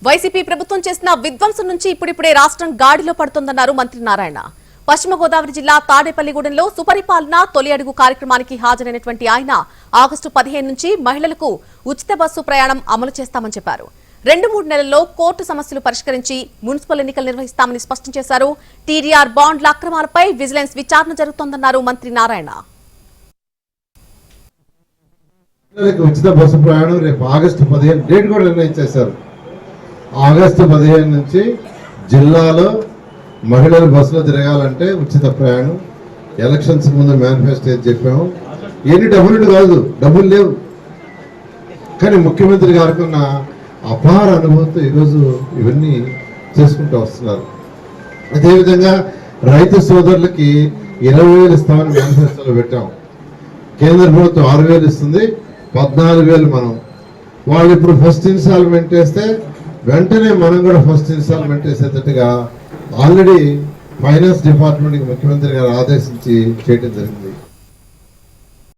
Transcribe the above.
YCP ప్రభుత్వం చేసిన విధ్వంసం నుంచి ఇప్పుడిప్పుడే రాష్ట్రం గాడిలో పడుతోందన్నారు మంత్రి నారాయణ. పశ్చిమ గోదావరి జిల్లా తాడేపల్లిగూడెంలో సుపరిపాలన తొలి అడుగు కార్యక్రమానికి హాజరైనటువంటి ఆయన ఆగస్టు 15 నుంచి మహిళలకు ఉచిత బస్సు ప్రయాణం అమలు చేస్తామని చెప్పారు. 2-3 నెలల్లో కోర్టు సమస్యలు పరిష్కరించి మున్సిపల్ ఎన్నికలు నిర్వహిస్తామని స్పష్టం చేశారు. టీడీఆర్ బాండ్ల అక్రమాలపై విజిలెన్స్ విచారణ జరుగుతోందన్నారు మంత్రి నారాయణ. ఉచిత బస్సు ప్రయాణం రేపు ఆగస్టు 15 డేట్ కూడా నిర్ణయించేశారు. ఆగస్టు 15 నుంచి జిల్లాలో మహిళలు బస్సులో తిరగాలంటే ఉచిత ప్రయాణం. ఎలక్షన్స్ ముందు మేనిఫెస్టో చెప్పాము. ఎన్ని డబ్బులు కాదు, డబ్బులు లేవు, కానీ ముఖ్యమంత్రి గారికి ఉన్న అపార అనుభవంతో ఈరోజు ఇవన్నీ చేసుకుంటూ వస్తున్నారు. అదేవిధంగా రైతు సోదరులకి 20,000 ఇస్తామని మేనిఫెస్టోలో పెట్టాం. కేంద్ర ప్రభుత్వం 6,000 ఇస్తుంది, 14,000 మనం. వాళ్ళు ఇప్పుడు ఫస్ట్ ఇన్స్టాల్మెంట్ వేస్తే వెంటనే మనం కూడా ఫస్ట్ ఇన్స్టాల్మెంట్ వేసేటట్టుగా ఆల్రెడీ ఫైనాన్స్ డిపార్ట్మెంట్కి ముఖ్యమంత్రి గారు ఆదేశించి చేయడం జరిగింది.